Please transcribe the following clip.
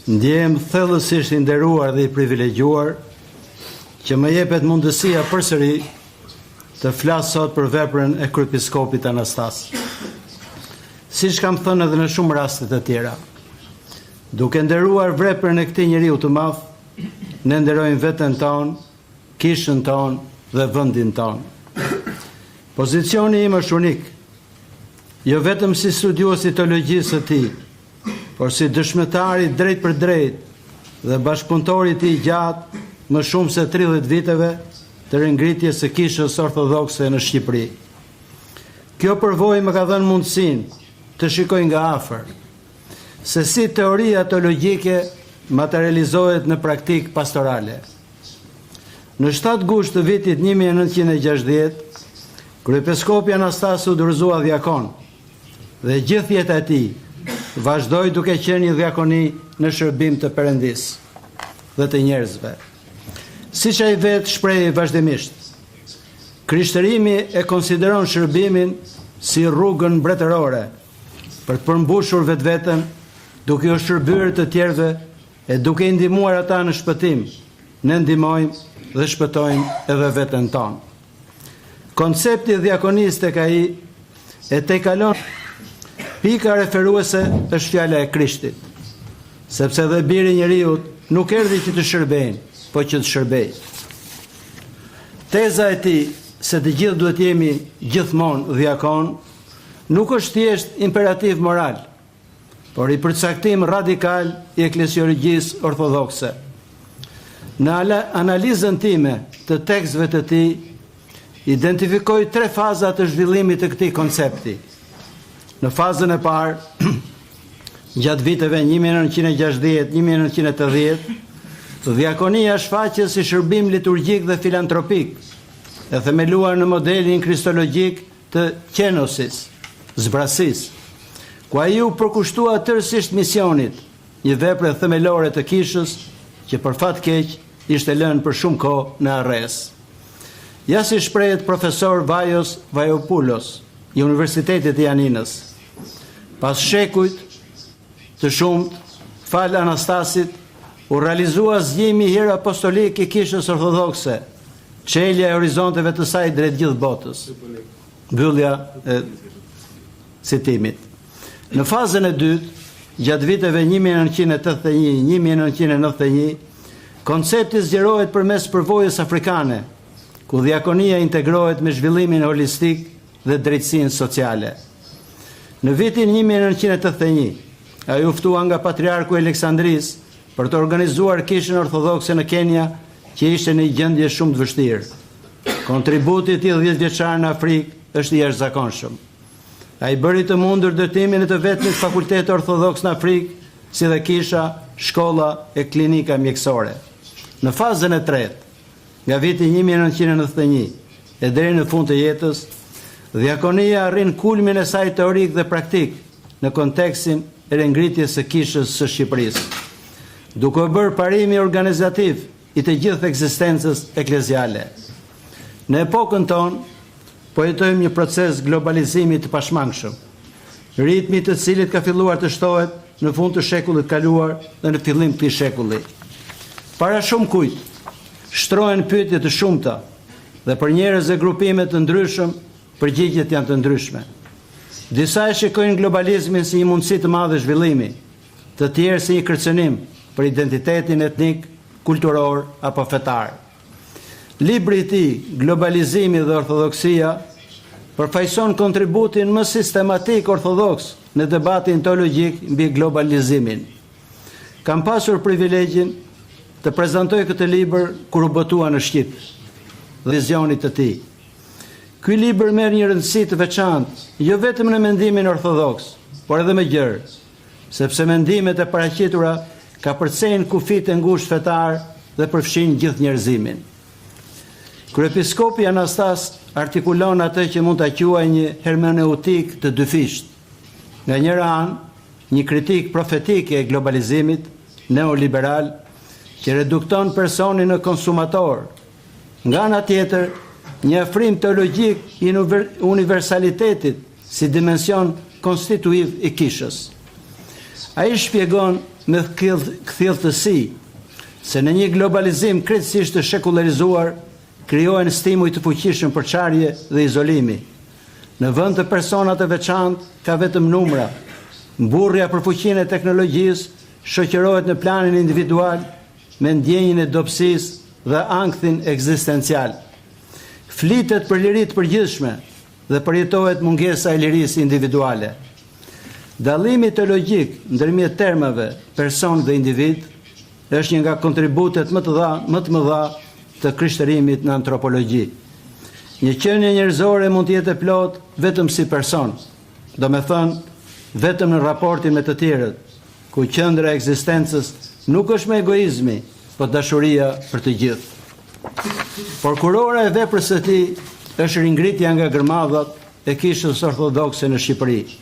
Ndjem thellësisht i nderuar dhe i privilegjuar që më jepet mundësia përsëri të flas sot për veprën e kryepiskopit Anastas. Siç kam thënë edhe në shumë raste të tjera, duke nderuar veprën e këtij njeriu të madh, ne nderojmë veten tonë, kishën tonë dhe vendin tonë. Pozicioni im është unik, jo vetëm si studiues i teologjisë së tij, por si dëshmitari drejt për drejt dhe bashkëpunëtori i tij gjatë më shumë se 30 viteve të ringritjes së kishës ortodokse në Shqipëri. Kjo përvojë më ka dhënë mundësinë të shikoj nga afër se si teoria teologjike materializohet në praktikë pastorale. Në 7 gusht të vitit 1960, kryepiskopi Anastas u dorëzua diakon dhe gjithë jeta e tij vazhdoi duke qenë një diakoni në shërbim të Perëndisë dhe të njerëzve. Siç ai vetë shprehej vazhdimisht, krishtërimi e konsideron shërbimin si rrugën mbretërore për të përmbushur vetveten, duke u shërbyer të tjerëve e duke i ndihmuar ata në shpëtim. Ne ndihmojmë dhe shpëtojmë edhe veten tonë. Koncepti i diakonisë tek ai e tejkalon. Pika referuese është fjala e Krishtit, sepse dhe biri i njeriut nuk erdhi që të shërbejnë, po që të shërbejë. Teza e tij se të gjithë duhet jemi gjithmonë diakon nuk është thjesht imperativ moral, por i përcaktim radikal i eklesiologjisë ortodokse. Në analizën time të tekstëve të tij, identifikoj 3 faza të zhvillimit të këtij koncepti. Në fazën e parë, gjatë viteve 1960-1980, diakonia shfaqet si shërbim liturgjik dhe filantropik, e themeluar në modelin kristologjik të kenosis, zbrasis, ku ai u përkushtua tërësisht misionit, një veprë themelore të kishës që për fat keq ishte lënë për shumë kohë në arrest. Ja si shprehet profesor Vajos Vajopoulos i Universitetit të Janinës. Pas shekujt të shumt, fal Anastasit, u realizua zgjimi i hir apostolik i kishës ortodokse, çelja e horizonteve të saj drejt gjithë botës. Mbyllja e citimit. Në fazën e dytë, gjatë viteve 1981-1991, koncepti zgjerohet përmes përvojës afrikane, ku diakonia integrohet me zhvillimin holistik dhe drejtësinë sociale. Në vitin 1981, ai u ftua nga patriarku i Aleksandris për të organizuar kishën ortodokse në Kenya, që ishte në një gjendje shumë të vështirë. Kontributi i tij 10 vjeçar në Afrikë është i jashtëzakonshëm. Ai bëri të mundur ndërtimin e të vetmit fakultet ortodoks në Afrikë, si dhe kisha, shkolla e klinika mjekësore. Në fazën e tretë, nga viti 1991 e deri në fund të jetës, diakonia arrin kulmin e saj teorik dhe praktik në kontekstin e ringritjes së kishës së Shqipërisë, duke bërë parimi organizativ i të gjithë ekzistencës ekleziale. Në epokën tonë, po jetojmë një proces globalizimi të pashmangshëm, ritmi të cilit ka filluar të shtohet në fund të shekullit kaluar dhe në fillim të këtij shekulli. Para shumë kujt, shtrohen pyetje të shumta dhe për njerëz dhe grupime të ndryshëm, përgjigjet janë të ndryshme. Disa e shikojnë globalizmin si një mundësi të madhe zhvillimi, të tjerë si një kërcënim për identitetin etnik, kulturor apo fetar. Libri i tij, Globalizimi dhe Ortodoksia, përfaqëson kontributin më sistematik ortodoks në debatin teologjik mbi globalizimin. Kam pasur privilegjin të prezantoj këtë libër kur u botua në Shqip, vizionit të tij. Ky libër merr një rëndësi të veçantë, jo vetëm në mendimin ortodoks, por edhe më gjerë, sepse mendimet e paraqitura ka përcejnë kufit e ngushtë fetar dhe përfshin gjithë njerëzimin. Kryepiskopi Anastas artikulon atë që mund ta quajë një hermeneutik të dyfisht. Nga njëra anë, një kritik profetike e globalizimit neoliberal që redukton personin në konsumator. Nga ana tjetër, një afrim teologjik i universalitetit si dimension konstituiv i kishës. Ai shpjegon me kthjelltësi se në një globalizim krejtësisht të shekularizuar krijohen stimuj të fuqishëm për çarje dhe izolimi. Në vend të persona të veçantë ka vetëm numra. Mburrja për fuqinë e teknologjisë shoqërohet në planin individual me ndjenjën e dobësisë dhe ankthin ekzistencial. Flitet për liri të përgjithshme dhe përjetohet mungesa e lirisë individuale. Dallimi teologjik ndërmjet termave person dhe individ është një nga kontributet më të mëdha të krishtërimit në antropologji. Një qenie njerëzore mund të jetë e plot vetëm si person, domethënë vetëm në raportin me të tjerët, ku qendra e ekzistencës nuk është me egoizmi, por dashuria për të gjithë. Prokurora e veprës së tij është ringritja nga gërmadhat e kishës ortodokse në Shqipëri.